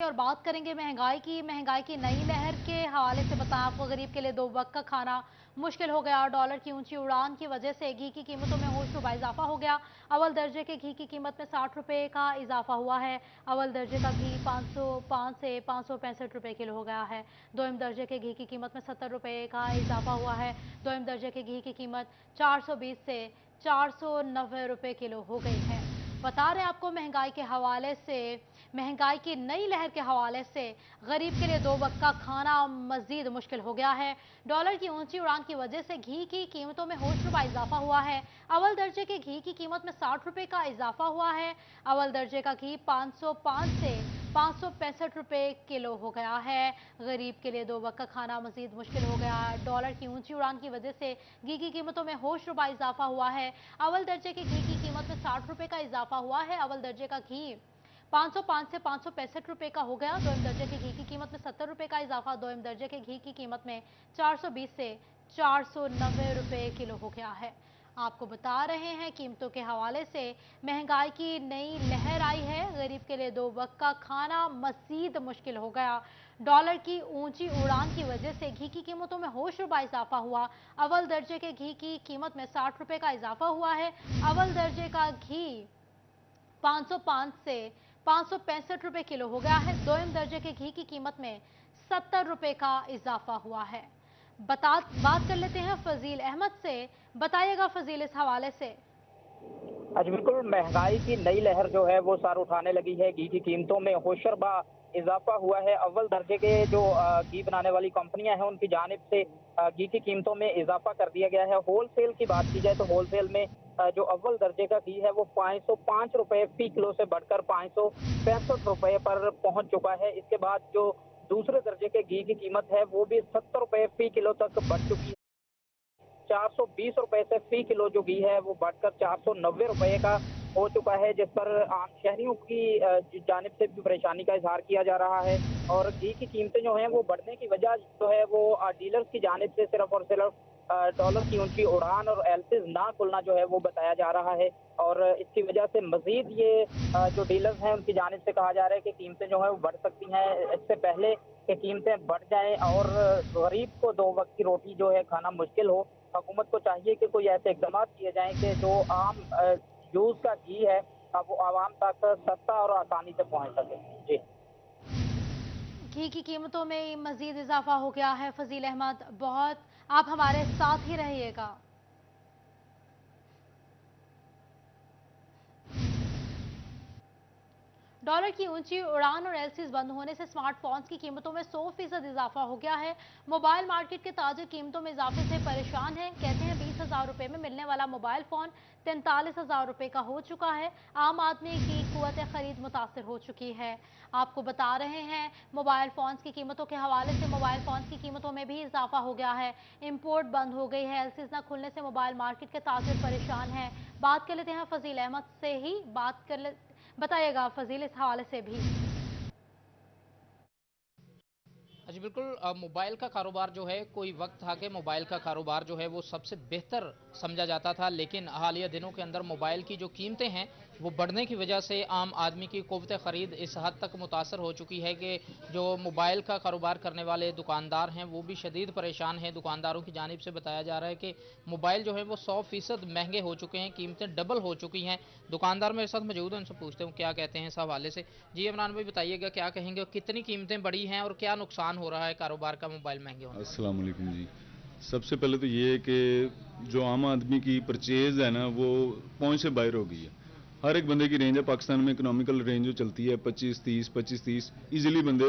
और बात करेंगे महंगाई की नई लहर के हवाले से। बताएं आपको, गरीब के लिए दो वक्त का खाना मुश्किल हो गया। डॉलर की ऊंची उड़ान की वजह से घी की कीमतों में होशरुबा इजाफा हो गया। अव्वल दर्जे के घी की कीमत में 60 रुपए का इजाफा हुआ है। अव्वल दर्जे का घी 505 से 565 रुपए किलो हो गया है। दोयम दर्जे के घी की कीमत में 70 रुपए का इजाफा हुआ है। दोयम दर्जे के घी की कीमत 420 से 490 रुपए किलो हो गई है। बता रहे हैं आपको, महंगाई की नई लहर के हवाले से गरीब के लिए दो वक्त का खाना मजीद मुश्किल हो गया है। डॉलर की ऊंची उड़ान की वजह से घी की कीमतों में होशरुबा इजाफा हुआ है। अव्वल दर्जे के घी की कीमत में 60 रुपए का इजाफा हुआ है। अव्वल दर्जे का घी 505 से 565 रुपए किलो हो गया है। गरीब के लिए दो वक्त का खाना मजीद मुश्किल हो गया है। डॉलर की ऊंची उड़ान की वजह से घी की कीमतों में होशरुबा इजाफा हुआ है। अव्वल दर्जे के घी की कीमत में 60 रुपए का इजाफा हुआ है। अव्वल दर्जे का घी 505 से 565 रुपए का हो गया। दोयम दर्जे के घी की कीमत में 70 रुपए का इजाफा। दोयम दर्जे के घी की कीमत में 420 से 490 रुपए किलो हो गया है। आपको बता रहे हैं, कीमतों के हवाले से महंगाई की नई लहर आई है। गरीब के लिए दो वक्त का खाना मजीद मुश्किल हो गया। डॉलर की ऊंची उड़ान की वजह से घी की कीमतों में होशरुबा इजाफा हुआ। अव्वल दर्जे के घी की कीमत में 60 रुपए का इजाफा हुआ है। अव्वल दर्जे का घी 505 से 565 रुपए किलो हो गया है। दोयम दर्जे के घी की कीमत में 70 रुपए का इजाफा हुआ है। बात कर लेते हैं फजील अहमद से। बताइएगा फजील, इस हवाले से। आज बिल्कुल महंगाई की नई लहर जो है वो सर उठाने लगी है। घी की कीमतों में होशरबा इजाफा हुआ है। अव्वल दर्जे के जो घी बनाने वाली कंपनियां हैं उनकी जानिब से घी की कीमतों में इजाफा कर दिया गया है। होलसेल की बात की जाए तो होलसेल में जो अव्वल दर्जे का घी है वो 505 रुपए फी किलो से बढ़कर 565 रुपए पर पहुंच चुका है। इसके बाद जो दूसरे दर्जे के घी की कीमत है वो भी 70 रुपए फी किलो तक बढ़ चुकी है। 420 रुपए से फी किलो जो घी है वो बढ़कर 490 रुपए का हो चुका है, जिस पर आम शहरियों की जानिब से भी परेशानी का इजहार किया जा रहा है। और घी की कीमतें जो हैं वो बढ़ने की वजह जो है वो डीलर्स की जानिब से सिर्फ और सिर्फ डॉलर की ऊंची उड़ान और एलसीज ना खुलना जो है वो बताया जा रहा है। और इसकी वजह से मजीद ये जो डीलर्स हैं उनकी जानिब से कहा जा रहा है कि कीमतें जो है वो बढ़ सकती हैं। इससे पहले कि कीमतें बढ़ जाएं और गरीब को दो वक्त की रोटी जो है खाना मुश्किल हो, हुकूमत को चाहिए कि कोई ऐसे इकदाम किए जाएं कि जो आम यूज का घी है वो आवाम तक सस्ता और आसानी से पहुंच सके। जी। घी की कीमतों में मजीद इजाफा हो गया है। फजील अहमद, बहुत आप हमारे साथ ही रहिएगा। डॉलर की ऊंची उड़ान और एलसीज बंद होने से स्मार्टफोन्स की कीमतों में 100% इजाफा हो गया है। मोबाइल मार्केट के ताजिर कीमतों में इजाफे से परेशान हैं। कहते हैं 20,000 रुपए में मिलने वाला मोबाइल फोन 43,000 रुपए का हो चुका है। आम आदमी की कुव्वत खरीद मुतासर हो चुकी है। आपको बता रहे हैं, मोबाइल फोन्स की कीमतों के हवाले से मोबाइल फोन्स की कीमतों में भी इजाफा हो गया है। इंपोर्ट बंद हो गई है। एलसीज न खुलने से मोबाइल मार्केट के ताजिर परेशान हैं। बात कर लेते हैं फजील अहमद से ही। बताइएगा फजील, इस हवाले से भी। जी बिल्कुल। मोबाइल का कारोबार जो है, कोई वक्त था कि मोबाइल का कारोबार जो है वो सबसे बेहतर समझा जाता था, लेकिन हालिया दिनों के अंदर मोबाइल की जो कीमतें हैं वो बढ़ने की वजह से आम आदमी की क़ुव्वत ख़रीद इस हद तक मुतासर हो चुकी है कि जो मोबाइल का कारोबार करने वाले दुकानदार हैं वो भी शदीद परेशान हैं। दुकानदारों की जानिब से बताया जा रहा है कि मोबाइल जो है वो 100% महंगे हो चुके हैं, कीमतें डबल हो चुकी हैं। दुकानदार मेरे साथ मौजूद हैं, उनसे पूछते हूँ क्या कहते हैं इस हवाले से। जी इमरान भाई, बताइएगा क्या कहेंगे, कितनी कीमतें बढ़ी हैं और क्या नुकसान हो रहा है कारोबार का मोबाइल महंगे होने से। अस्सलाम वालेकुम जी। सबसे पहले तो ये है कि जो आम आदमी की परचेज़ है ना वो पहुंच से बाहर हो गई है। हर एक बंदे की रेंज है पाकिस्तान में, इकोनॉमिकल रेंज जो चलती है 25-30 ईजिली बंदे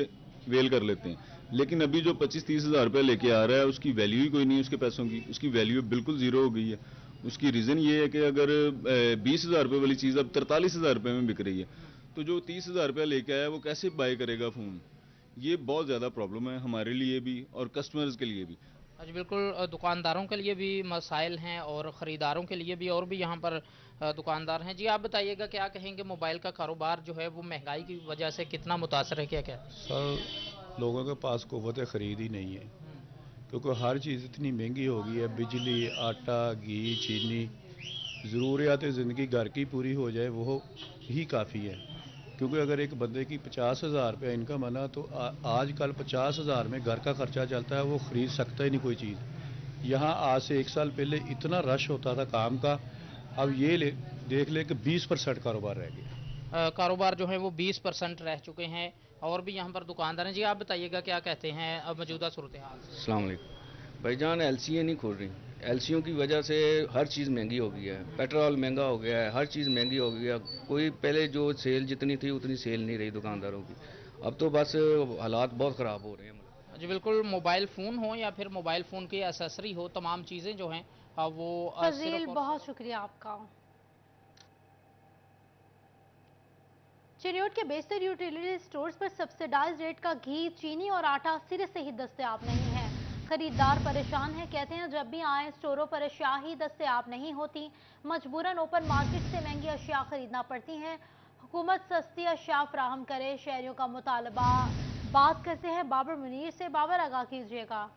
वेल कर लेते हैं। लेकिन अभी जो 25-30 हज़ार रुपये लेके आ रहा है उसकी वैल्यू ही कोई नहीं है उसके पैसों की, उसकी वैल्यू बिल्कुल ज़ीरो हो गई है। उसकी रीज़न ये है कि अगर 20 हज़ार रुपये वाली चीज़ अब 43 हज़ार रुपये में बिक रही है, तो जो 30 हज़ार रुपया लेके आया वो कैसे बाय करेगा फ़ोन। ये बहुत ज़्यादा प्रॉब्लम है हमारे लिए भी और कस्टमर्स के लिए भी। जी बिल्कुल। दुकानदारों के लिए भी मसाइल हैं और ख़रीदारों के लिए भी, और भी यहाँ पर दुकानदार हैं। जी आप बताइएगा क्या कहेंगे, मोबाइल का कारोबार जो है वो महंगाई की वजह से कितना मुतासर है, क्या क्या। सर, लोगों के पास क़ुव्वत ख़रीद ही नहीं है, क्योंकि हर चीज़ इतनी महंगी हो गई है। बिजली, आटा, घी, चीनी, ज़रूरियात ज़िंदगी घर की पूरी हो जाए वो ही काफ़ी है। क्योंकि अगर एक बंदे की 50,000 रुपया इनकम है ना, तो आजकल 50,000 में घर का खर्चा चलता है, वो ख़रीद सकता ही नहीं कोई चीज़। यहाँ आज से 1 साल पहले इतना रश होता था काम का, अब ये देख ले कि 20% कारोबार रह गया। कारोबार जो है वो 20% रह चुके हैं। और भी यहाँ पर दुकानदार हैं। जी आप बताइएगा क्या कहते हैं अब मौजूदा सूरत हाल? अस्सलाम वालेकुम भाईजान, एलसीएं नहीं खुल रही। एलसीओ की वजह से हर चीज़ महंगी हो गई है, पेट्रोल महंगा हो गया है, हर चीज़ महंगी हो गई है। कोई पहले जो सेल जितनी थी उतनी सेल नहीं रही दुकानदारों की, अब तो बस हालात बहुत ख़राब हो रहे हैं। जी बिल्कुल, मोबाइल फ़ोन हो या फिर मोबाइल फ़ोन की एसेसरी हो, तमाम चीज़ें जो हैं वो फजील बहुत शुक्रिया आपका। चिन्योट के बेशतर यूटिलिटी स्टोर्स पर सब्सिडाइज रेट का घी, चीनी और आटा सिरे से ही दस्तयाब नहीं है। खरीदार परेशान है, कहते हैं जब भी आए स्टोरों पर अशिया ही दस्तयाब नहीं होती, मजबूरन ओपन मार्केट से महंगी अशिया खरीदना पड़ती हैं। हुकूमत सस्ती अशिया फराहम करे, शहरियों का मुतालबा। बात करते हैं बाबर मुनीर से। बाबर, आगाह कीजिएगा।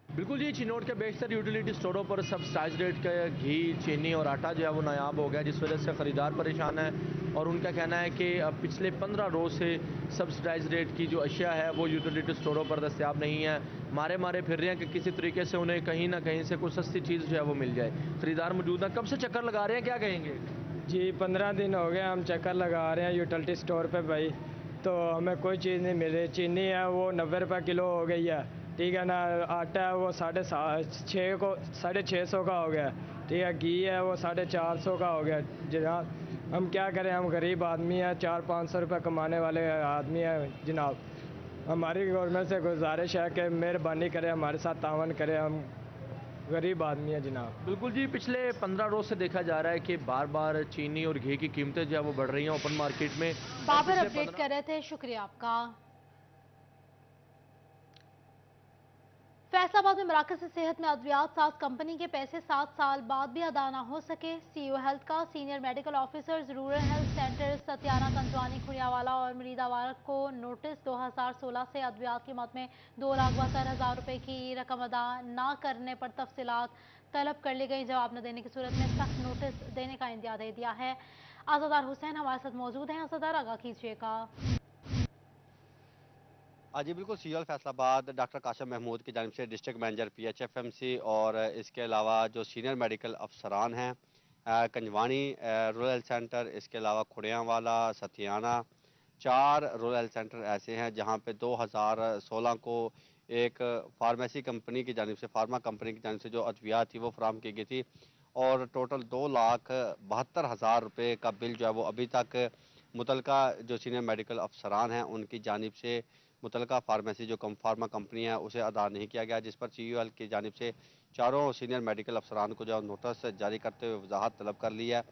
बिल्कुल जी, चिन्नौर के बेशतर यूटिलिटी स्टोरों पर सब्सिडाइज रेट का घी, चीनी और आटा जो है वो नायाब हो गया, जिस वजह से ख़रीदार परेशान है। और उनका कहना है कि अब पिछले 15 रोज़ से सब्सिडाइज रेट की जो अशिया है वो यूटिलिटी स्टोरों पर दस्तयाब नहीं है। मारे फिर रहे हैं कि किसी तरीके से उन्हें कहीं ना कहीं से कोई सस्ती चीज़ जो है वो मिल जाए। ख़रीदार मौजूद है, कब से चक्कर लगा रहे हैं, क्या कहेंगे? जी 15 दिन हो गए हम चक्कर लगा रहे हैं यूटिलिटी स्टोर पे भाई, तो हमें कोई चीज़ नहीं मिल रही। चीनी है वो 90 रुपये किलो हो गई है, ठीक है ना। आटा है वो 650 का हो गया, ठीक है। घी है वो 450 का हो गया। जनाब हम क्या करें, हम गरीब आदमी हैं, 400-500 रुपये कमाने वाले आदमी हैं जनाब। हमारी गवर्नमेंट से गुजारिश है कि मेहरबानी करें, हमारे साथ तावन करें, हम गरीब आदमी है जनाब। बिल्कुल जी, पिछले 15 रोज से देखा जा रहा है कि बार बार चीनी और घी की कीमतें जो है वो बढ़ रही हैं ओपन मार्केट में। बाबर अपडेट कर रहे थे, शुक्रिया आपका। फैसलाबाद में मराकज़ सेहत में अद्वियात साज कंपनी के पैसे 7 साल बाद भी अदा न हो सके। सीईओ हेल्थ का senior medical officers rural health centre Satyana Kanjwani Khurianwala और मरीदावाला को नोटिस 2016 से अद्वियात की मद में 2,72,000 रुपये की रकम अदा न करने पर तफसीलात तलब कर ली गई। जवाब न देने की सूरत में सख्त नोटिस देने का इंदिया दे दिया है। आज़ादार हुसैन हमारे साथ मौजूद हैं। आज़ादार, आगाह कीजिएगा। जी बिल्कुल, सीओ फैसलाबाद डॉक्टर कासिम महमूद की जानिब से डिस्ट्रिक्ट मैनेजर PHFMC और इसके अलावा जो सीनियर मेडिकल अफसरान हैं कंजवानी रूरल हेल्थ सेंटर, इसके अलावा खुड़ियावाला, सतियाना, 4 रूरल हेल्थ सेंटर ऐसे हैं जहां पे 2016 को एक फार्मेसी कंपनी की जानिब से, फार्मा कंपनी की जानिब से जो अद्वियात थी वो फराहम की गई थी और टोटल 2,72,000 रुपये का बिल जो है वो अभी तक मुतलका जो सीनियर मेडिकल अफसरान हैं उनकी जानिब से मुतलका फार्मेसी जो फार्मा कंपनी है उसे अदा नहीं किया गया, जिस पर CEO की जानिब से 4 सीनियर मेडिकल अफसरान को जो नोटिस जारी करते हुए वजाहत तलब कर ली है।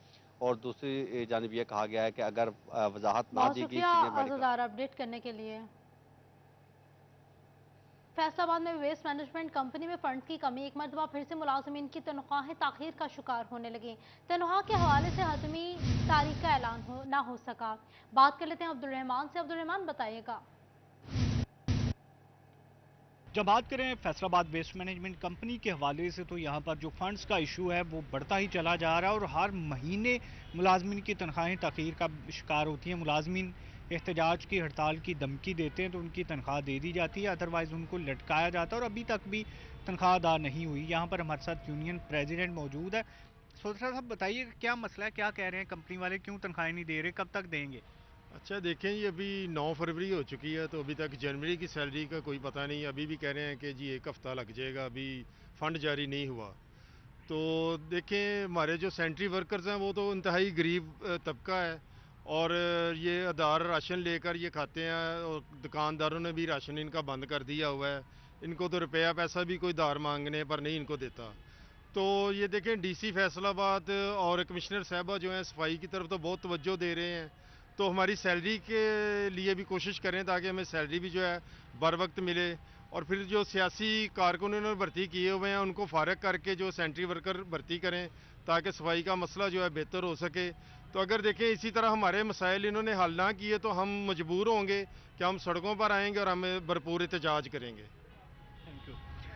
और दूसरी जानिब ये कहा गया है कि अगर वजाहत ना दी गई अपडेट करने के लिए। फैसलाबाद में वेस्ट मैनेजमेंट कंपनी में फंड की कमी, एक मरतबा फिर से मुलाजमीन की तनख्वाहें ताखीर का शिकार होने लगी। तनख्वाह के हवाले से हतमी तारीख का ऐलान ना हो सका। बात कर लेते हैं अब्दुल रहमान से। अब्दुल रहमान, बताइएगा। जब बात करें फैसलाबाद वेस्ट मैनेजमेंट कंपनी के हवाले से, तो यहाँ पर जो फंड्स का इशू है वो बढ़ता ही चला जा रहा है और हर महीने मुलाजमीन की तनख्वाहें ताखीर का शिकार होती हैं। मुलाजमीन एहतजाज की, हड़ताल की धमकी देते हैं तो उनकी तनख्वाह दे दी जाती है, अदरवाइज़ उनको लटकाया जाता है और अभी तक भी तनख्वाह अदा नहीं हुई। यहाँ पर हमारे साथ यूनियन प्रेसिडेंट मौजूद है। सोदरा साहब, बताइए क्या मसला है, क्या कह रहे हैं कंपनी वाले, क्यों तनख्वाहें नहीं दे रहे, कब तक देंगे? अच्छा देखें, ये अभी 9 फरवरी हो चुकी है तो अभी तक जनवरी की सैलरी का कोई पता नहीं। अभी भी कह रहे हैं कि जी 1 हफ्ता लग जाएगा, अभी फ़ंड जारी नहीं हुआ। तो देखें, हमारे जो सेंट्री वर्कर्स हैं वो तो इंतहाई गरीब तबका है और ये आधार राशन लेकर ये खाते हैं और दुकानदारों ने भी राशन इनका बंद कर दिया हुआ है। इनको तो रुपया पैसा भी कोई धार मांगने पर नहीं इनको देता। तो ये देखें, DC फैसलाबाद और कमिश्नर साहबा जो हैं सफाई की तरफ तो बहुत तवज्जो दे रहे हैं, तो हमारी सैलरी के लिए भी कोशिश करें ताकि हमें सैलरी भी जो है बर वक्त मिले। और फिर जो सियासी कारकुनों ने भर्ती किए हुए हैं उनको फारग करके जो सेंट्री वर्कर भर्ती करें ताकि सफाई का मसला जो है बेहतर हो सके। तो अगर देखें इसी तरह हमारे मसाइल इन्होंने हल ना किए तो हम मजबूर होंगे कि हम सड़कों पर आएंगे और हमें भरपूर एहतजाज करेंगे। Thank you.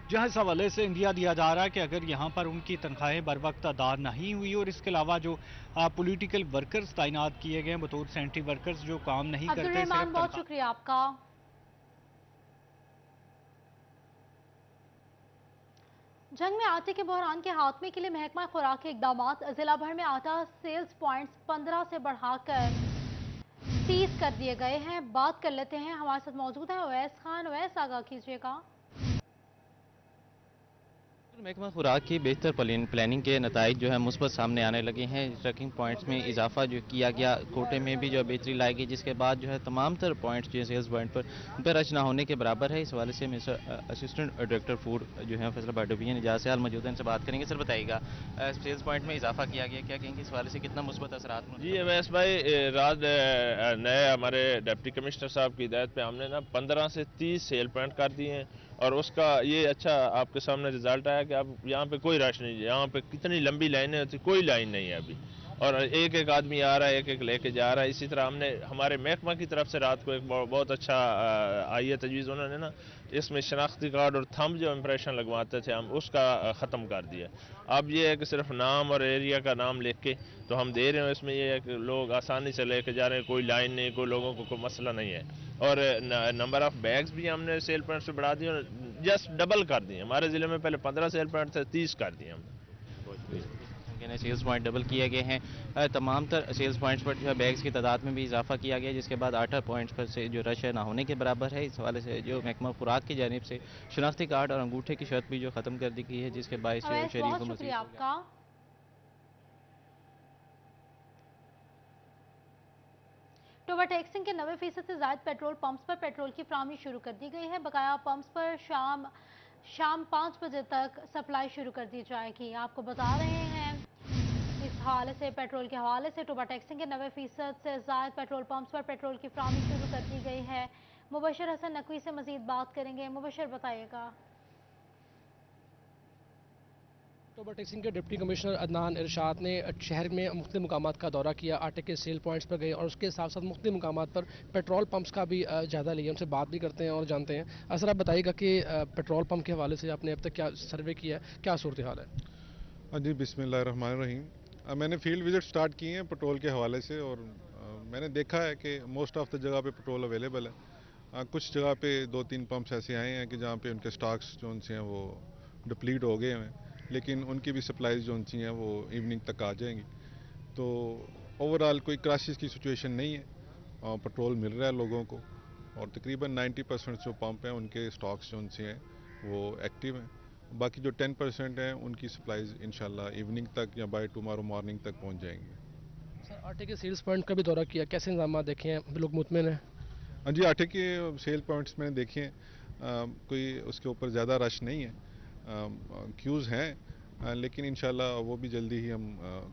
जहां इस हवाले से इंदिया दिया जा रहा है कि अगर यहाँ पर उनकी तनख्वाहें बर वक्त अदा नहीं हुई और इसके अलावा जो पॉलिटिकल वर्कर्स तैनात किए गए हैं बतौर सैनिटरी वर्कर्स जो काम नहीं करते, अब्दुल रहमान बहुत शुक्रिया आपका। जंग में आटे के बहरान के खात्मे के लिए महकमा खुराक के इकदाम, जिला भर में आटा सेल्स पॉइंट्स 15 से बढ़ाकर 30 कर दिए गए हैं। बात कर लेते हैं, हमारे साथ मौजूद है अवैस खान। अवैस, आगाह कीजिएगा। महकमा खुराक की बेहतर प्लानिंग के नताइज जो है मुस्बत सामने आने लगे हैं। ट्रैकिंग पॉइंट्स में इजाफा जो किया गया, कोटे में भी जो बेहतरी लाई गई, जिसके बाद जो है तमाम तर पॉइंट्स जो है सेल्स पॉइंट पर उन पर रच ना होने के बराबर है। इस हवाले से मिस्टर असिस्टेंट डायरेक्टर फूड जो है फैसलाबाद डिवीजन इजाज़ से हाल मौजूद है, इनसे बात करेंगे। सर बताइएगा, सेल्स पॉइंट में इजाफा किया गया, क्या कहेंगे इस हवाले से कितना मुस्बत असरात? जी अवैस भाई, रात नए हमारे डिप्टी कमिश्नर साहब की हिदायत पे हमने ना 15 से 30 सेल पॉइंट कर दिए हैं और उसका ये अच्छा आपके सामने रिजल्ट आया कि अब यहाँ पे कोई रश नहीं है। यहाँ पे कितनी लंबी लाइनें होती, कोई लाइन नहीं है अभी, और एक एक आदमी आ रहा है, एक एक लेके जा रहा है। इसी तरह हमने हमारे महकमा की तरफ से रात को एक बहुत अच्छा आई है तजवीज़, उन्होंने ना इसमें शनाख्ती कार्ड और थंब जो इम्प्रेशन लगवाते थे हम उसका ख़त्म कर दिया। अब ये है कि सिर्फ नाम और एरिया का नाम लिख के तो हम दे रहे हैं। इसमें ये है कि लोग आसानी से लेके जा रहे हैं, कोई लाइन नहीं, कोई लोगों को कोई मसला नहीं है। और नंबर ऑफ बैग्स भी हमने सेल पॉइंट से बढ़ा दिए और जस्ट डबल कर दिए। हमारे ज़िले में पहले 15 सेल पॉइंट थे, 30 कर दिए हमने। सेल्स पॉइंट डबल किए गए हैं। तमाम तर सेल्स पॉइंट्स पर जो है बैग्स की तादाद में भी इजाफा किया गया, जिसके बाद 8 पॉइंट्स पर से जो रश है ना होने के बराबर है। इस हवाले से जो महकमा खुराक की जानिब से शनाख्ती कार्ड और अंगूठे की शर्त भी जो ख़त्म कर दी गई है, जिसके बायस शरीफ शुक्रिया आपका। टोबा टैक्सिंग के 90% से ज्यादा पेट्रोल पंप्स पर पेट्रोल की फराहमी शुरू कर दी गई है। बकाया पंप्स पर शाम 5 बजे तक सप्लाई शुरू कर दी जाएगी। आपको बता रहे हैं इस हवाले से, पेट्रोल के हवाले से टोबा टैक्सिंग के 90% से ज्यादा पेट्रोल पंप्स पर पेट्रोल की फराहमी शुरू कर दी गई है। मुबशर हसन नकवी से मजीद बात करेंगे। मुबशर, बताइएगा। टोबा टैक्सिंग के डिप्टी कमिश्नर अदनान इरशाद ने शहर में मुख्तलिफ मुकामात का दौरा किया, आटे के सेल पॉइंट्स पर गए और उसके साथ साथ मुख्तलिफ मुकामात पर पेट्रोल पंप्स का भी ज़्यादा लिया। उनसे बात भी करते हैं और जानते हैं। असर आप बताइएगा कि पेट्रोल पंप के हवाले से आपने अब तक क्या सर्वे किया है, क्या सूरत हाल है? हाँ जी, बिस्मिल्लाहिर्रहमानिर्रहीम। मैंने फील्ड विजिट स्टार्ट की हैं पेट्रोल के हवाले से और मैंने देखा है कि मोस्ट ऑफ द जगह पे पेट्रोल अवेलेबल है। कुछ जगह पे 2-3 पंप्स ऐसे आए हैं कि जहाँ पे उनके स्टॉक्स जो उनसे हैं वो डिप्लीट हो गए हैं, लेकिन उनकी भी सप्लाईज जो उनसी हैं वो इवनिंग तक आ जाएंगी। तो ओवरऑल कोई क्राइसिस की सिचुएशन नहीं है, पेट्रोल मिल रहा है लोगों को और तकरीबन 90% जो पंप हैं उनके स्टॉक्स जो उनसे हैं वो एक्टिव हैं। बाकी जो 10% हैं उनकी सप्लाईज इंशाल्लाह इवनिंग तक या बाय टुमारो मॉर्निंग तक पहुंच जाएंगी। सर, आटे के सेल्स पॉइंट का भी दौरा किया, कैसे इंतजाम देखे हैं, लोग मुतमिन हैं? हाँ जी, आटे के सेल पॉइंट्स मैंने देखे हैं, कोई उसके ऊपर ज़्यादा रश नहीं है, क्यूज़ हैं, लेकिन इंशाल्लाह वो भी जल्दी ही हम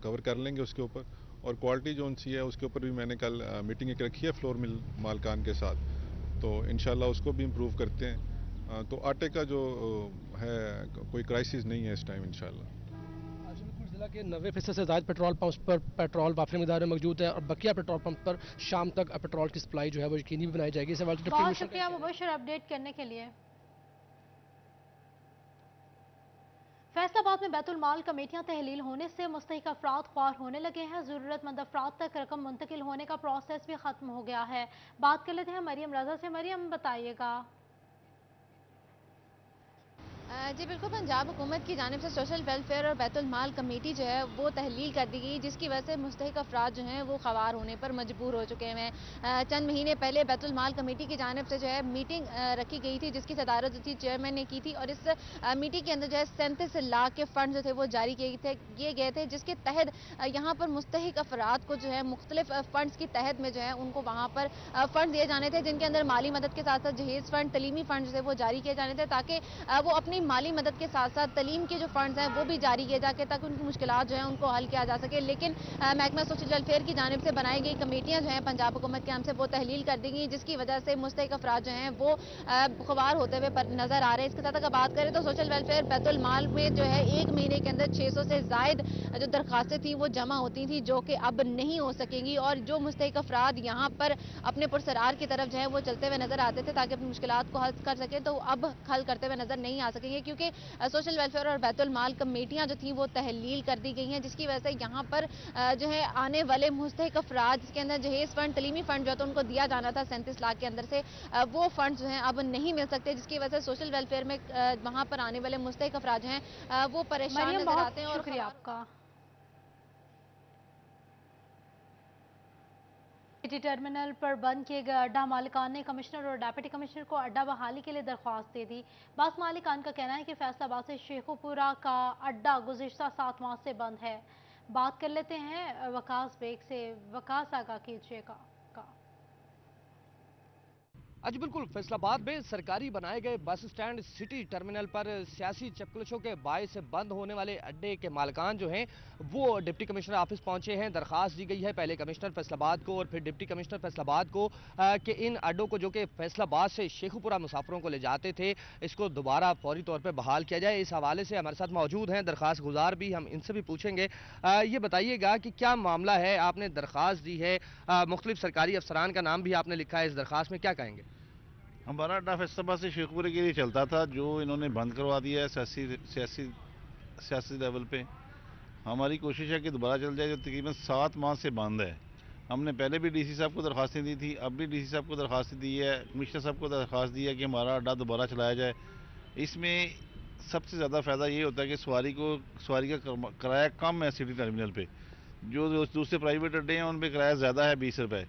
कवर कर लेंगे उसके ऊपर। और क्वालिटी जो उनसी है उसके ऊपर भी मैंने कल मीटिंग एक रखी है फ्लोर मिल मालकान के साथ, तो इंशाल्लाह उसको भी इम्प्रूव करते हैं। तो आटे का जो है कोई क्राइसिस नहीं है इस टाइम इंशाल्लाह। आजमगढ़ जिला के 90% से ज़्यादा पेट्रोल पंप्स पर पेट्रोल वाफी मिकदार में मौजूद है और बकिया पेट्रोल पंप पर शाम तक पेट्रोल की सप्लाई जो है वो यकीनी बनाई जाएगी। इस हवाले से बहुत शुक्रिया मुबशर अपडेट करने के लिए। फैसलाबाद में बैतुल माल कमेटियां तहलील होने से मुस्तहिक अफराद ख्वार होने लगे हैं। ज़रूरतमंद अफराद तक रकम मुंतकिल होने का प्रोसेस भी ख़त्म हो गया है। बात कर लेते हैं मरियम रजा से। मरियम, बताइएगा। जी बिल्कुल, पंजाब हुकूमत की जानिब से सोशल वेलफेयर और बैतुल माल कमेटी जो है वो तहलील कर दी गई, जिसकी वजह से मुस्तहिक अफराद जो हैं वो ख़वार होने पर मजबूर हो चुके हैं। चंद महीने पहले बैतुल माल कमेटी की जानिब से जो है मीटिंग रखी गई थी, जिसकी सदारत जो थी चेयरमैन ने की थी और इस मीटिंग के अंदर जो है 37 लाख के फ़ंड जो थे वो जारी किए गए थे, जिसके तहत यहाँ पर मुस्तहिक अफराद को जो है मुख्तलिफ फ़ंड्स की तहत में जो है उनको वहाँ पर फ़ंड दिए जाने थे, जिनके अंदर माली मदद के साथ साथ जहेज़ फ़ंड, तलीमी फ़ंड जो है वो जारी किए जाने थे, ताकि वो अपनी माली मदद के साथ साथ तलीम के जो फंड्स हैं वो भी जारी किए जाके ताकि उनकी मुश्किलात जो है उनको हल किया जा सके। लेकिन महकमा सोशल वेलफेयर की जानिब से बनाई गई कमेटियां जो हैं पंजाब हुकूमत के हमसे वो तहलील कर दी गई, जिसकी वजह से मुस्तहिक अफराद जो हैं वो ख़वार होते हुए नजर आ रहे हैं। इसके साथ अगर बात करें तो सोशल वेलफेयर बैतुल माल में जो है एक महीने के अंदर 600 से ज़ायद जो दरखास्तें थी वो जमा होती थी, जो कि अब नहीं हो सकेंगी और जो मुस्तहिक अफराद यहाँ पर अपने पुरसरार की तरफ जो है वो चलते हुए नजर आते थे ताकि अपनी मुश्किलात को हल कर सकें, तो अब हल करते हुए नजर नहीं आ सके। गई है, क्योंकि सोशल वेलफेयर और बैतुल माल कमेटियां जो थी वो तहलील कर दी गई हैं, जिसकी वजह से यहाँ पर जो है आने वाले मुस्तहिक अफराद, जिसके अंदर जहेज फंड, तलीमी फंड जो है तो उनको दिया जाना था 37 लाख के अंदर से, वो फंड जो हैं अब नहीं मिल सकते, जिसकी वजह से सोशल वेलफेयर में वहाँ पर आने वाले मुस्तहिक अफराद जो हैं वो परेशान नजर आते हैं। और शुक्रिया आपका। सिटी टर्मिनल पर बंद किए गए अड्डा मालिकान ने कमिश्नर और डिप्टी कमिश्नर को अड्डा बहाली के लिए दरख्वास्त दे दी। बास मालिकान का कहना है कि फैसलाबाद से शेखुपुरा का अड्डा गुज़िश्ता 7 माह से बंद है। बात कर लेते हैं वकास बेग से। वकास आगा कीजिएगा। आज बिल्कुल फैसलाबाद में सरकारी बनाए गए बस स्टैंड सिटी टर्मिनल पर सियासी चकलशों के बायस बंद होने वाले अड्डे के मालिकान जो हैं वो डिप्टी कमिश्नर ऑफिस पहुंचे हैं। दरखास्त दी गई है पहले कमिश्नर फैसलाबाद को और फिर डिप्टी कमिश्नर फैसलाबाद को कि इन अड्डों को जो कि फैसलाबाद से शेखुपुरा मुसाफिरों को ले जाते थे, इसको दोबारा फौरी तौर पर बहाल किया जाए। इस हवाले से हमारे साथ मौजूद हैं दरखास्त गुजार भी, हम इनसे भी पूछेंगे। ये बताइएगा कि क्या मामला है, आपने दरखास्त दी है, मुख्तलिफ सरकारी अफसरान का नाम भी आपने लिखा है इस दरखास्त में, क्या कहेंगे? हमारा अड्डा फैसलाबाद से शेखपुरे के लिए चलता था, जो इन्होंने बंद करवा दिया है सियासी लेवल पे। हमारी कोशिश है कि दोबारा चल जाए, जो तकरीबन 7 माह से बंद है। हमने पहले भी डीसी साहब को दरखास्तें दी थी, अब भी डीसी साहब को दरखास्त दी है, कमिश्नर साहब को दरखास्त दी है कि हमारा अड्डा दोबारा चलाया जाए। इसमें सबसे ज़्यादा फ़ायदा ये होता है कि सवारी का किराया कम है सिटी टर्मिनल पर। जो दूसरे प्राइवेट अड्डे हैं उन पर किराया ज़्यादा है 20 रुपये,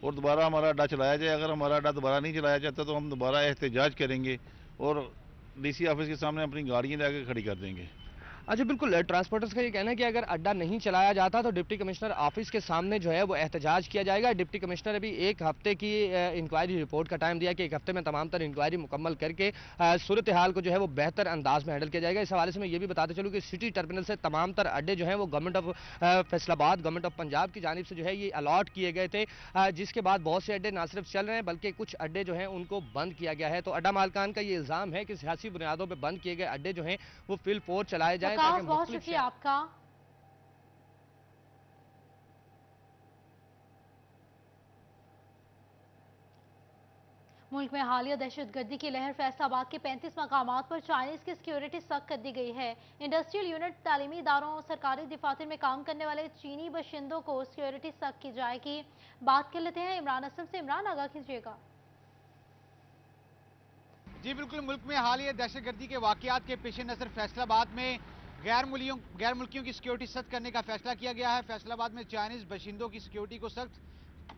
और दोबारा हमारा अड्डा चलाया जाए। अगर हमारा अड्डा दोबारा नहीं चलाया जाता तो हम दोबारा एहतजाज करेंगे और डीसी ऑफिस के सामने अपनी गाड़ियाँ लाकर खड़ी कर देंगे। अच्छा, बिल्कुल ट्रांसपोर्टर्स का ये कहना है कि अगर अड्डा नहीं चलाया जाता तो डिप्टी कमिश्नर ऑफिस के सामने जो है वो एहतजाज किया जाएगा। डिप्टी कमिश्नर अभी 1 हफ्ते की इंक्वायरी रिपोर्ट का टाइम दिया कि 1 हफ्ते में तमाम तर इंक्वायरी मुकम्मल करके सूरत हाल को जो है वो बेहतर अंदाज में हैंडल किया जाएगा। इस हवाले से मैं ये भी बताते चलूँ कि सिटी टर्मिनल से तमाम तर अड्डे जो हैं वो government of Faisalabad, government of Punjab की जानिब से जो है ये अलॉट किए गए थे, जिसके बाद बहुत से अड्डे ना सिर्फ चल रहे हैं बल्कि कुछ अड्डे जो हैं उनको बंद किया गया है। तो अड्डा मालिकान का ये इल्ज़ाम है कि सियासी बुनियादों पर बंद किए गए अड्डे जो हैं वो फिल फोर चलाए जाए ताकि आपका। मुल्क में हालिया दहशतगर्दी की लहर, फैसलाबाद के 35 मकामात पर चाइनीज की सिक्योरिटी सख्त कर दी गई है। इंडस्ट्रियल यूनिट, तालीमी इदारों, सरकारी दफातर में काम करने वाले चीनी बाशिंदों को सिक्योरिटी सख्त की जाएगी। बात कर लेते हैं इमरान असम से। इमरान आगाह कीजिएगा। जी बिल्कुल, मुल्क में हालिया दहशतगर्दी के वाकयात के पेश नजर फैसलाबाद में गैर मुल्कियों की सिक्योरिटी सख्त करने का फैसला किया गया है। फैसलाबाद में चाइनीज बाशिंदों की सिक्योरिटी को सख्त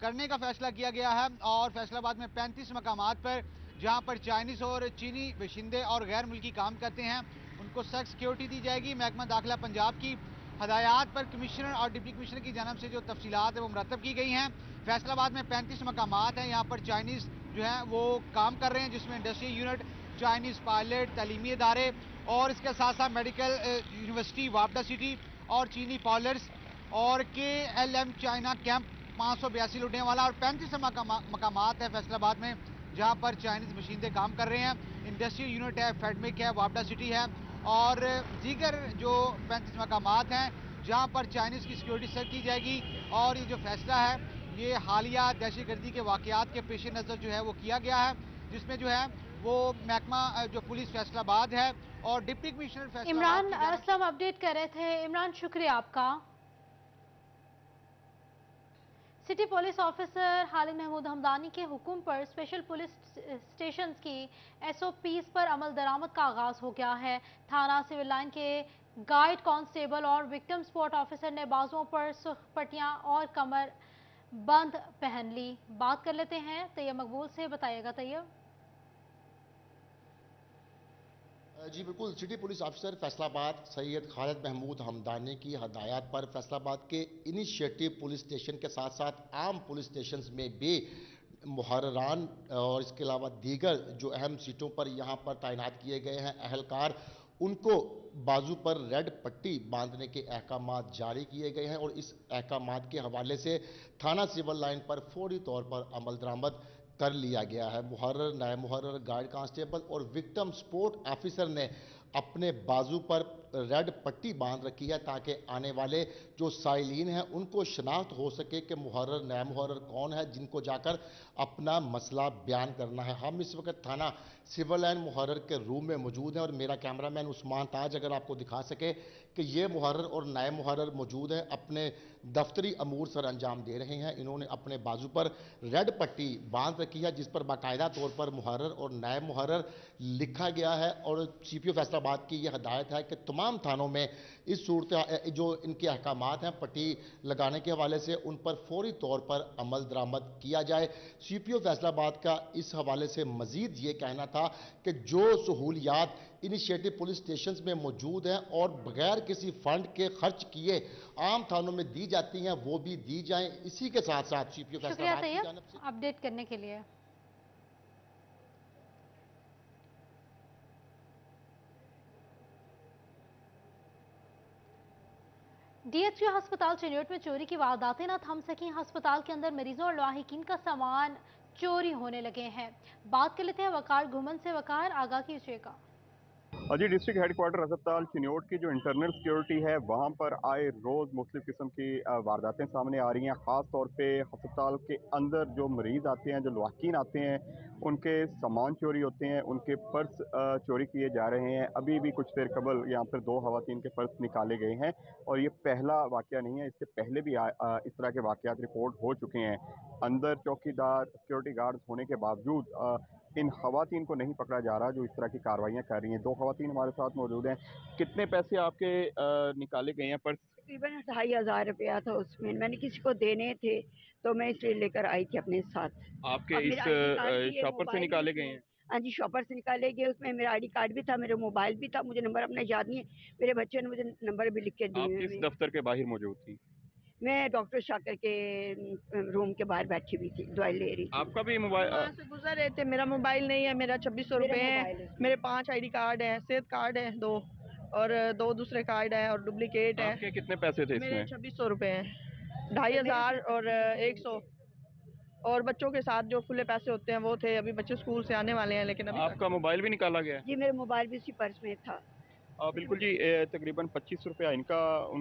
करने का फैसला किया गया है और फैसलाबाद में 35 मकामात पर जहां पर चाइनीज और चीनी बाशिंदे और गैर मुल्की काम करते हैं उनको सख्त सिक्योरिटी दी जाएगी। महकमा दाखिला पंजाब की हदायत पर कमिश्नर और डिप्टी कमिश्नर की जानब से जो तफसीलात है वो मुरतब की गई हैं। फैसलाबाद में 35 मकामात हैं, यहाँ पर चाइनीज जो है वो काम कर रहे हैं, जिसमें इंडस्ट्रियल यूनिट, चाइनीज पायलट, तालीमी इदारे और इसके साथ साथ मेडिकल यूनिवर्सिटी वापडा सिटी और चीनी पार्लर्स और KLM चाइना कैंप 582 लुटने वाला और 35 मकामात है फैसलाबाद में जहां पर चाइनीज मशीनें काम कर रहे हैं। इंडस्ट्रियल यूनिट है, फेडमिक है, वापडा सिटी है और दीगर जो 35 मकामात हैं जहां पर चाइनीज की सिक्योरिटी सर्व की जाएगी। और ये जो फैसला है ये हालिया दहशतगर्दी के वाकयात के पेश नज़र जो है वो किया गया है, जिसमें जो है वो महकमा जो पुलिस फैसलाबाद है और deputy commissioner Faisalabad. Imran Aslam update कर रहे थे। इमरान शुक्रिया आपका। City police officer Khalid Mahmood Hamdani के हुक्म पर स्पेशल पुलिस स्टेशन की SOPs पर अमल दरामद का आगाज हो गया है। थाना सिविल लाइन के गाइड कांस्टेबल और विक्टिम सपोर्ट ऑफिसर ने बाजुओं पर सुर्ख पट्टियां और कमर बंद पहन ली। बात कर लेते हैं तैयब मकबूल से। बताइएगा तैयब। जी बिल्कुल, city police officer Faisalabad Syed Khalid Mahmood Hamdani की हदायत पर फैसलाबाद के इनिशिएटिव पुलिस स्टेशन के साथ साथ आम पुलिस स्टेशन में भी मुहर्ररान और इसके अलावा दीगर जो अहम सीटों पर यहाँ पर तैनात किए गए हैं अहलकार, उनको बाजू पर रेड पट्टी बांधने के अहकामात जारी किए गए हैं और इस अहकामात के हवाले से थाना सिविल लाइन पर फौरी तौर पर अमल दरामद कर लिया गया है। मुहर्रर, नायब मुहर्रर, गार्ड कांस्टेबल और विक्टिम सपोर्ट ऑफिसर ने अपने बाजू पर रेड पट्टी बांध रखी है ताकि आने वाले जो साइलिन हैं उनको शनाख्त हो सके कि मुहर्रर नया मुहर्रर कौन है, जिनको जाकर अपना मसला बयान करना है। हम इस वक्त थाना सिविल लाइन मुहर्रर के रूम में मौजूद हैं और मेरा कैमरामैन उस्मान ताज अगर आपको दिखा सके कि ये मुहर्रर और नए मुहर्रर मौजूद हैं, अपने दफ्तरी अमूर सर अंजाम दे रहे हैं। इन्होंने अपने बाजू पर रेड पट्टी बांध रखी है जिस पर बाकायदा तौर पर मुहर्रर और नए मुहर्रर लिखा गया है और CPO फैसलाबाद की यह हदायत है कि तमाम थानों में इस सूरत जो इनके अहकामात हैं पट्टी लगाने के हवाले से उन पर फौरी तौर पर अमल दरामद किया जाए। CPO फैसलाबाद का इस हवाले से मजीद ये कहना था कि जो सहूलियात इनिशिएटिव पुलिस स्टेशन में मौजूद हैं और बगैर किसी फंड के खर्च किए आम थानों में दी जाती हैं वो भी दी जाएं। इसी के साथ साथ CPO शुक्रिया फैसलाबाद की तैयब जानिब से अपडेट करने के लिए। DHQ अस्पताल चिन्योट में चोरी की वारदातें न थम सकी। अस्पताल के अंदर मरीजों और लाहिकीन का सामान चोरी होने लगे हैं। बात कर लेते हैं वकार घुमन से। वकार, आगाह कीजिएगा। जी, डिस्ट्रिक्ट हेडक्वार्टर अस्पताल चिन्योट की जो इंटरनल सिक्योरिटी है वहाँ पर आए रोज़ मुख्तलिफ किस्म की वारदातें सामने आ रही हैं। ख़ास तौर पे अस्पताल के अंदर जो मरीज़ आते हैं, जो लवाकिन आते हैं, उनके सामान चोरी होते हैं, उनके पर्स चोरी किए जा रहे हैं। अभी भी कुछ देर कबल यहाँ पर 2 ख़वातीन के पर्स निकाले गए हैं और ये पहला वाक़या नहीं है, इससे पहले भी इस तरह के वाक़यात रिपोर्ट हो चुके हैं। अंदर चौकीदार, सिक्योरिटी गार्ड्स होने के बावजूद इन ख़वातीन को नहीं पकड़ा जा रहा जो इस तरह की कार्रवाइयाँ कर रही हैं। 2 ख़वातीन हमारे साथ मौजूद हैं। कितने पैसे आपके निकाले गए हैं पर्स? तकरीबन 2500 रुपया था उसमें, मैंने किसी को देने थे तो मैं इसलिए लेकर आई थी अपने साथ। आपके अब इस मेरा ID कार्ड भी है, शॉपर से मोबाइल निकाले भी गए है। हैं? हाँ जी, शॉपर से निकाले गए। उसमें मेरा ID कार्ड भी था, मेरा मोबाइल भी था, मुझे नंबर अपना याद नहीं है। मेरे बच्चे ने मुझे नंबर भी लिख के दिए आप हैं। किस दफ्तर के बाहर मौजूद थी? मैं डॉक्टर शाकर के रूम के बाहर बैठी हुई थी, दवाई ले रही थी। आपका भी मोबाइल? वहाँ से गुजर रहे थे। मेरा मोबाइल नहीं है, मेरा 2600 रुपये है। मेरे 5 ID कार्ड है, सेहत कार्ड है 2 और 2 दूसरे कार्ड है और डुप्लीकेट है। आपके कितने पैसे थे मेरे इसमें? 2600 रुपये हैं, 2500 और 100 और बच्चों के साथ जो खुले पैसे होते हैं वो थे। अभी बच्चे स्कूल से आने वाले हैं लेकिन अभी आपका मोबाइल भी निकाला गया है? जी, मेरा मोबाइल भी इसी पर्स में था। बिल्कुल जी, तकरीबन 25 रुपया इनका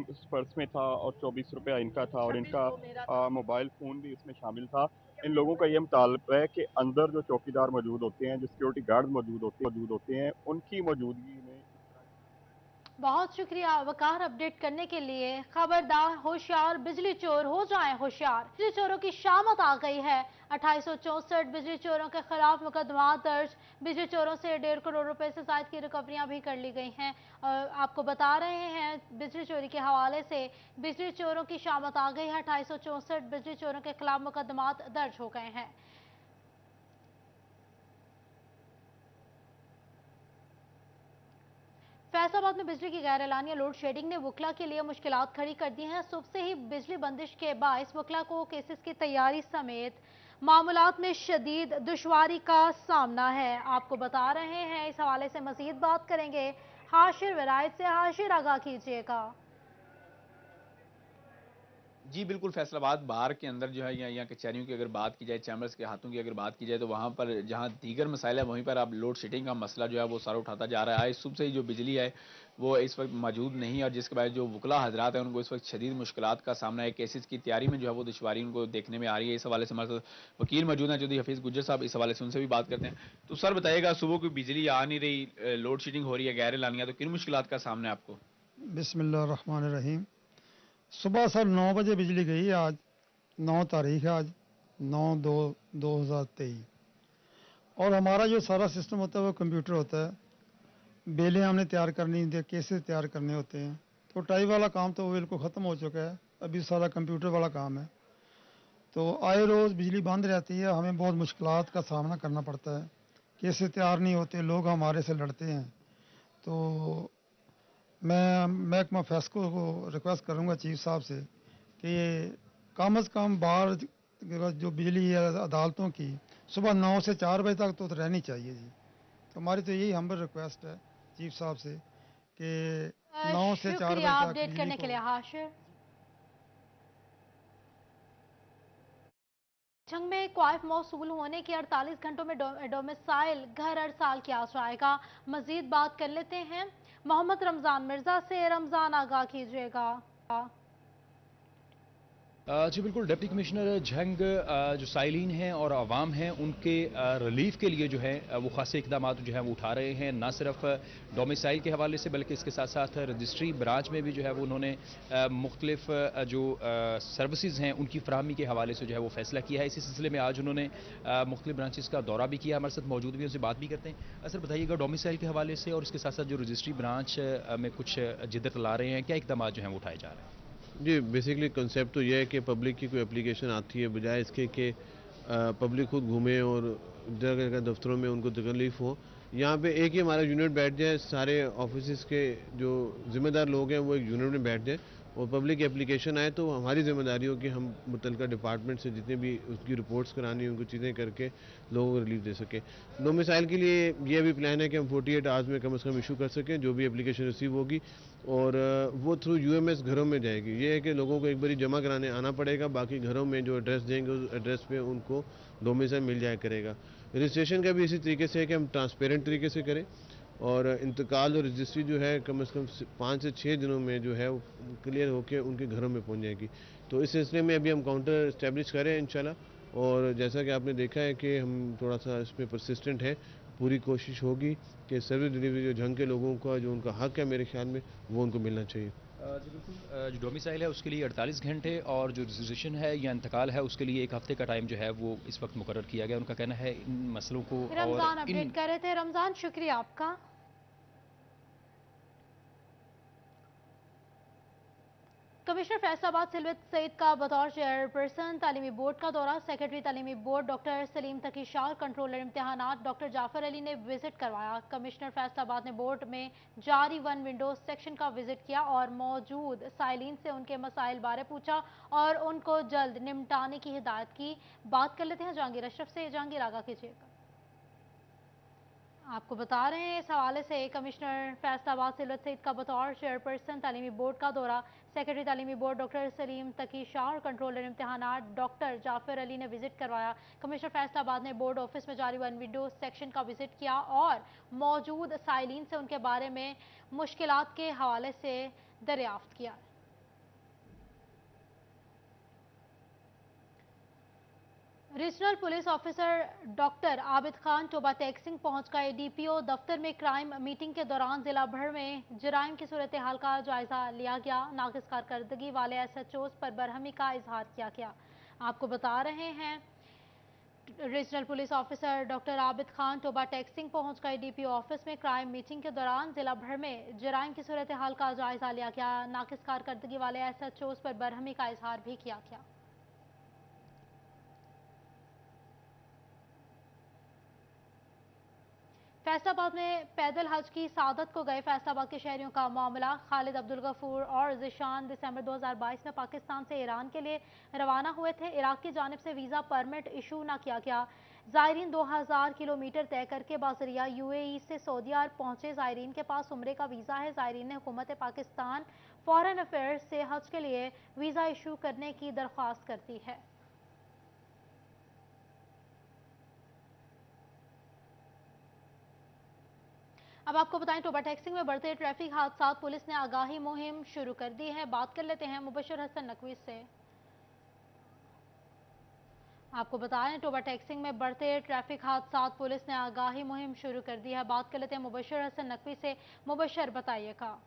उस पर्स में था और 24 रुपया इनका था और इनका मोबाइल फ़ोन भी इसमें शामिल था। इन लोगों का ये मुतालबा है कि अंदर जो चौकीदार मौजूद होते हैं, जो सिक्योरिटी गार्ड मौजूद होते हैं, उनकी मौजूदगी में। बहुत शुक्रिया वकार अपडेट करने के लिए। खबरदार, होशियार, बिजली चोर हो जाएं होशियार। बिजली चोरों की शामत आ गई है। 2864 बिजली चोरों के खिलाफ मुकदमा दर्ज। बिजली चोरों से 1.5 करोड़ रुपए से ज्यादा की रिकवरियां भी कर ली गई हैं। और आपको बता रहे हैं बिजली चोरी के हवाले से बिजली चोरों की शामत आ गई है। 2864 बिजली चोरों के खिलाफ मुकदमा दर्ज हो गए हैं। फैसलाबाद में बिजली की गैर एलानिया लोड शेडिंग ने वकला के लिए मुश्किलात खड़ी कर दी हैं। सुबह से ही बिजली बंदिश के बायस वकला को केसेस की तैयारी समेत मामलात में शदीद दुश्वारी का सामना है। आपको बता रहे हैं, इस हवाले से मजीद बात करेंगे हाशिर विरायत से। हाशिर, आगाह कीजिएगा। जी बिल्कुल, फैसलाबाद बार के अंदर जो है या यहाँ कचहरियों की अगर बात की जाए, चैम्बर्स के हाथों की अगर बात की जाए तो वहाँ पर जहाँ दीगर मसाइल है वहीं पर अब लोड शेडिंग का मसला जो है वो सर उठाता जा रहा है। सुबह से ही जो बिजली है वो इस वक्त मौजूद नहीं है और जिसके बाद जो वकला हजरात हैं उनको इस वक्त शदीद मुश्किलात का सामना है। केसेस की तैयारी में जो है वो दुश्वारी उनको देखने में आ रही है। इस हवाले से हमारे साथ वकील मौजूद हैं चौधरी हफीज़ गुज्जर साहब, इस हवाले से उनसे भी बात करते हैं। तो सर बताइएगा, सुबह कोई बिजली आ नहीं रही, लोड शेडिंग हो रही है, गैर एलानिया, तो किन मुश्किलात का सामना है आपको? बिस्मिल्लाहिर्रहमानिर्रहीम। सुबह सर 9 बजे बिजली गई। आज 9 तारीख है, आज 9/2/2023 और हमारा जो सारा सिस्टम होता है वो कंप्यूटर होता है। बेलें हमने तैयार करनी होती है, केसेस तैयार करने होते हैं। तो टाई वाला काम तो वो बिल्कुल ख़त्म हो चुका है, अभी सारा कंप्यूटर वाला काम है। तो आए रोज़ बिजली बंद रहती है, हमें बहुत मुश्किलात का सामना करना पड़ता है। केसेस तैयार नहीं होते, लोग हमारे से लड़ते हैं। तो मैं महकमा फैस्को को रिक्वेस्ट करूंगा चीफ साहब से कि कम से कम बाहर जो बिजली है अदालतों की सुबह 9 से 4 बजे तक तो रहनी चाहिए जी। तो हमारी तो यही हम्बल रिक्वेस्ट है चीफ साहब से कि 9 से 4 बजे तक अपडेट करने के लिए हाशिर। जंग में क्वाइफ मौसूल होने के 48 घंटों में डोमिसाइल घर 8 साल की आ जाएगा। मजीद बात कर लेते हैं मोहम्मद रमजान मिर्जा से। रमजान आगाह कीजिएगा। जी बिल्कुल, डिप्टी कमिश्नर झंग जो साइलिन हैं और आवाम हैं उनके रिलीफ के लिए जो है वो खासे इकदाम जो है वो उठा रहे हैं। ना सिर्फ डोमिसाइल के हवाले से बल्कि इसके साथ साथ रजिस्ट्री ब्रांच में भी जो है वो उन्होंने मुख्तलिफ जो सर्विसेज हैं उनकी फराहमी के हवाले से जो है वो फैसला किया है। इसी सिलसिले में आज उन्होंने मुख्तलिफ ब्रांचेस का दौरा भी किया। हमारे साथ मौजूद भी, उनसे बात भी करते हैं। सर बताइएगा, डोमिसाइल के हवाले से और इसके साथ साथ जो रजिस्ट्री ब्रांच में कुछ जिद्दत ला रहे हैं, क्या इकदाम जो हैं वो उठाए जा रहे हैं? जी बेसिकली कंसेप्ट तो यह है कि पब्लिक की कोई एप्लीकेशन आती है, बजाय इसके कि पब्लिक खुद घूमे और जगह जगह दफ्तरों में उनको तकलीफ हो, यहाँ पे एक ही हमारा यूनिट बैठ जाए, सारे ऑफिस के जो जिम्मेदार लोग हैं वो एक यूनिट में बैठ जाए और पब्लिक एप्लीकेशन आए तो हमारी जिम्मेदारी हो कि हम मुतल्लिका डिपार्टमेंट से जितने भी उसकी रिपोर्ट्स करानी उनको चीज़ें करके लोगों को रिलीफ दे सकें। डोमिसाइल के लिए ये भी प्लान है कि हम 48 आवर्स में कम से कम इशू कर सकें जो भी एप्लीकेशन रिसीव होगी, और वो थ्रू यूएमएस घरों में जाएगी। ये है कि लोगों को एक बारी जमा कराने आना पड़ेगा, बाकी घरों में जो एड्रेस देंगे उस एड्रेस पे उनको डोमिसाइल मिल जाया करेगा। रजिस्ट्रेशन का भी इसी तरीके से है कि हम ट्रांसपेरेंट तरीके से करें और इंतकाल और रजिस्ट्री जो है कम से कम 5 से 6 दिनों में जो है वो क्लियर होकर उनके घरों में पहुंच जाएगी। तो इस सिलसिले में अभी हम काउंटर इस्टेब्लिश करें इंशाल्लाह, और जैसा कि आपने देखा है कि हम थोड़ा सा इसमें परसिस्टेंट है, पूरी कोशिश होगी कि सर्विस डिलीवरी जो जंग के लोगों का जो उनका हक है मेरे ख्याल में वो उनको मिलना चाहिए। जी बिल्कुल, जो डोमिसाइल है उसके लिए 48 घंटे और जो रजिस्ट्रेशन है या इंतकाल है उसके लिए 1 हफ्ते का टाइम जो है वो इस वक्त मुकर्रर किया गया। उनका कहना है इन मसलों को रमजान अपडेट कर रहे थे। रमजान शुक्रिया आपका। कमिश्नर फैसलाबाद सिलवत सईद का बतौर चेयरपर्सन तालीमी बोर्ड का दौरा। सेक्रेटरी तालीमी बोर्ड डॉक्टर सलीम तकी शाह, कंट्रोलर इम्तिहानात डॉक्टर जाफर अली ने विजिट करवाया। कमिश्नर फैसलाबाद ने बोर्ड में जारी 1 विंडो सेक्शन का विजिट किया और मौजूद साइलिन से उनके मसाइल बारे पूछा और उनको जल्द निपटाने की हिदायत की। बात कर लेते हैं जहांगीर अशरफ से। जहांगीर आगाह कीजिएगा। आपको बता रहे हैं इस हवाले से कमिश्नर फैसलाबाद सिलवत सईद का बतौर चेयरपर्सन तालीमी बोर्ड का दौरा। सेक्रेटरी तालीमी बोर्ड डॉक्टर सलीम तकी शाह और कंट्रोलर इम्तिहानात डॉक्टर जाफर अली ने विजिट करवाया। कमिश्नर फैसलाबाद ने बोर्ड ऑफिस में जारी 1 विंडो सेक्शन का विजिट किया और मौजूद साइलिन से उनके बारे में मुश्किलात के हवाले से दरियाफ्त किया। Regional police officer doctor Abid Khan Toba टेक्सिंग पहुंच गए। डीपीओ दफ्तर में क्राइम मीटिंग के दौरान जिला भर में जराइम की सूरत हाल का जायजा लिया गया। नाकिस कारकर्दगी वाले SHOs पर बरहमी का इजहार किया गया। आपको बता रहे हैं regional police officer doctor Abid Khan Toba टेक्सिंग पहुंच गए। डीपीओ ऑफिस में क्राइम मीटिंग के दौरान जिला भर में जराइम की सूरत हाल का जायजा लिया गया। नाकिस कारकर्दगी वाले SHOs पर बरहमी का इजहार भी किया गया। फैसलाबाद में पैदल हज की सादत को गए फैसलाबाद के शहरियों का मामला। खालिद अब्दुल गफूर और जिशान दिसंबर 2022 में पाकिस्तान से ईरान के लिए रवाना हुए थे। इराक की जानिब से वीज़ा परमिट इशू न किया गया। ज़ायरीन 2000 किलोमीटर तय करके बाज़रिया UAE से सऊदी अरब पहुंचे। ज़ायरीन के पास उम्रे का वीज़ा है। ज़ायरीन ने हुकूमत पाकिस्तान फॉरेन अफेयर्स से हज के लिए वीज़ा इशू करने की दरख्वास्त करती है। अब आपको बताएं, टोबा टेक्सिंग में बढ़ते ट्रैफिक हादसात, पुलिस ने आगाही मुहिम शुरू कर दी है। बात कर लेते हैं मुबशर हसन नकवी से। आपको बताएं, टोबा टेक्सिंग में बढ़ते ट्रैफिक हादसात, पुलिस ने आगाही मुहिम शुरू कर दी है। बात कर लेते हैं मुबशर हसन नकवी से। मुबशर बताइएगा।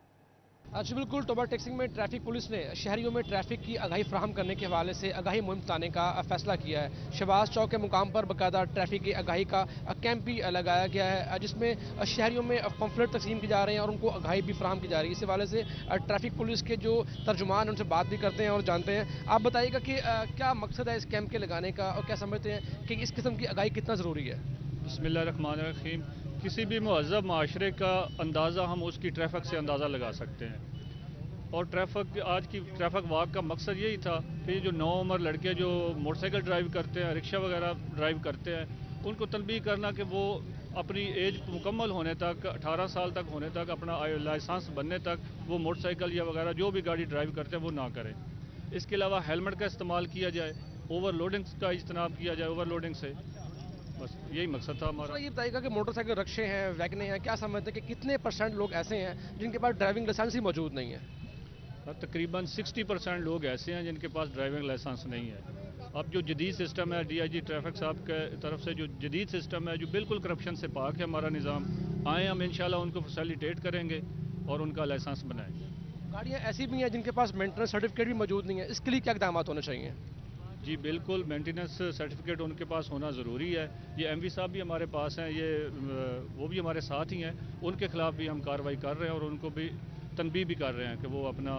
जी बिल्कुल, टोबा टेक्सिंग में ट्रैफिक पुलिस ने शहरियों में ट्रैफिक की आगाही फ्राहम करने के हवाले से आगाही मुहिम चलाने का फैसला किया है। शहबाज चौक के मुकाम पर बाकायदा ट्रैफिक की आगाही का कैंप भी लगाया गया है, जिसमें शहरियों में पंफलेट तकसीम की जा रहे हैं और उनको आगाही भी फ्राहम की जा रही है। इस हवाले से ट्रैफिक पुलिस के जो तर्जुमान उनसे बात भी करते हैं और जानते हैं। आप बताइएगा कि क्या मकसद है इस कैंप के लगाने का और क्या समझते हैं कि इस किस्म की आगाही कितना ज़रूरी है? बिस्मिल्लाहिर्रहमानिर्रहीम। किसी भी महज़ब माशरे का अंदाज़ा हम उसकी ट्रैफिक से अंदाज़ा लगा सकते हैं, और ट्रैफिक आज की ट्रैफिक वॉक का मकसद यही था कि जो नौ उम्र लड़के जो मोटरसाइकिल ड्राइव करते हैं, रिक्शा वगैरह ड्राइव करते हैं, उनको तनबीह करना कि वो अपनी एज मुकम्मल होने तक 18 साल तक होने तक अपना लाइसेंस बनने तक वो मोटरसाइकिल या वगैरह जो भी गाड़ी ड्राइव करते हैं वो ना करें। इसके अलावा हेलमेट का इस्तेमाल किया जाए ओवरलोडिंग का इज्तनाब किया जाए, ओवरलोडिंग से, बस यही मकसद था हमारा। ये बताइएगा कि मोटरसाइकिल रक्शे हैं, वैगने हैं, क्या समझते हैं कि कितने % लोग ऐसे हैं जिनके पास ड्राइविंग लाइसेंस ही मौजूद नहीं है? तकरीबन 60% लोग ऐसे हैं जिनके पास ड्राइविंग लाइसेंस नहीं है। अब जो जदीद सिस्टम है, DIG ट्रैफिक साहब के तरफ से जो जदीद सिस्टम है, जो बिल्कुल करप्शन से पाक है हमारा निज़ाम, आए हम इंशाल्लाह उनको फैसिलिटेट करेंगे और उनका लाइसेंस बनाएंगे। गाड़ियाँ ऐसी भी हैं जिनके पास मेंटेनेंस सर्टिफिकेट भी मौजूद नहीं है, इसके लिए क्या इक़दाम होने चाहिए? जी बिल्कुल, मेंटेनेंस सर्टिफिकेट उनके पास होना ज़रूरी है। ये MV साहब भी हमारे पास हैं, ये वो भी हमारे साथ ही हैं, उनके खिलाफ भी हम कार्रवाई कर रहे हैं और उनको भी तनबीह भी कर रहे हैं कि वो अपना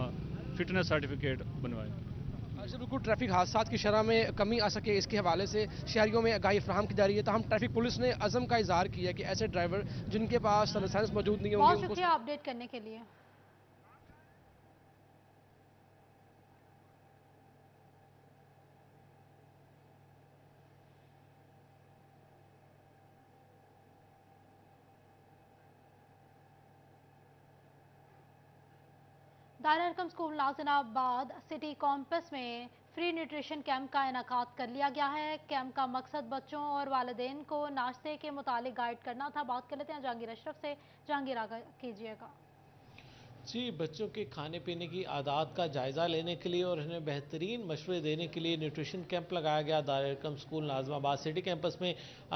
फिटनेस सर्टिफिकेट बनवाएं। अच्छा, बिल्कुल ट्रैफिक हादसा की शरह में कमी आ सके इसके हवाले से शहरियों में आगाही फराहम की जा रही है। तो हम ट्रैफिक पुलिस ने अज़म का इजहार किया कि ऐसे ड्राइवर जिनके पास लाइसेंस मौजूद नहीं है, बहुत शुक्रिया अपडेट करने के लिए। दायरा अरकम स्कूल नाज़िनाबाद सिटी कॉम्पस में फ्री न्यूट्रिशन कैंप का इनेकाद कर लिया गया है। कैंप का मकसद बच्चों और वालिदैन को नाश्ते के मुतालिक गाइड करना था। बात कर लेते हैं जहांगीर अशरफ से। जहांगीर आगे कीजिएगा। जी, बच्चों के खाने पीने की आदत का जायज़ा लेने के लिए और उन्हें बेहतरीन मशवरे देने के लिए न्यूट्रिशन कैंप लगाया गया दायरा Arkham school Nazimabad city campus में,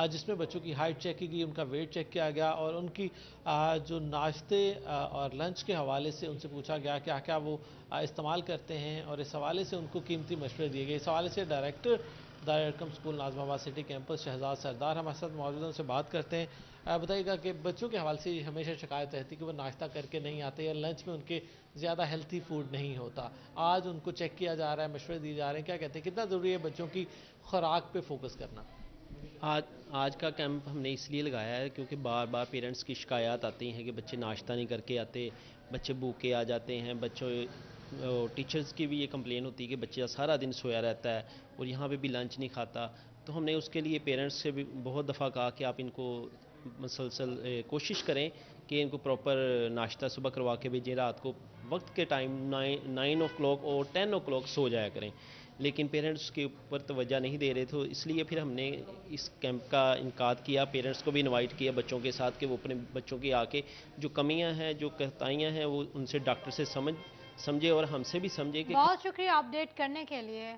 जिसमें बच्चों की हाइट चेक की गई, उनका वेट चेक किया गया और उनकी जो नाश्ते और लंच के हवाले से उनसे पूछा गया क्या क्या वो इस्तेमाल करते हैं और इस हवाले से उनको कीमती मशवरे दिए गए। इस हवाले से director Dar-e-Arqam school Nazimabad city campus Shahzad Sardar हमारे साथ मौजूद हैं, उनसे बात करते हैं। बताइएगा कि बच्चों के हवाले से हमेशा शिकायत रहती है कि वो नाश्ता करके नहीं आते या लंच में उनके ज़्यादा हेल्थी फूड नहीं होता। आज उनको चेक किया जा रहा है, मशवरे दिए जा रहे हैं, क्या कहते हैं कितना ज़रूरी है बच्चों की खुराक पे फोकस करना? आज का कैंप हमने इसलिए लगाया है क्योंकि बार बार पेरेंट्स की शिकायत आती हैं कि बच्चे नाश्ता नहीं करके आते, बच्चे भूखे आ जाते हैं, बच्चों टीचर्स की भी ये कंप्लेन होती है कि बच्चा सारा दिन सोया रहता है और यहाँ पे भी लंच नहीं खाता। तो हमने उसके लिए पेरेंट्स से भी बहुत दफ़ा कहा कि आप इनको मुसलसल कोशिश करें कि इनको प्रॉपर नाश्ता सुबह करवा के भेजें, रात को वक्त के टाइम 9 o'clock और 10 o'clock सो जाया करें, लेकिन पेरेंट्स के ऊपर तवज्जो नहीं दे रहे थे। इसलिए फिर हमने इस कैंप का इनकाद किया, पेरेंट्स को भी इनवाइट किया बच्चों के साथ कि वो अपने बच्चों की आके जो कमियां हैं, जो कहताइयाँ हैं, वो उनसे डॉक्टर से समझे और हमसे भी समझे कि बहुत शुक्रिया अपडेट करने के लिए।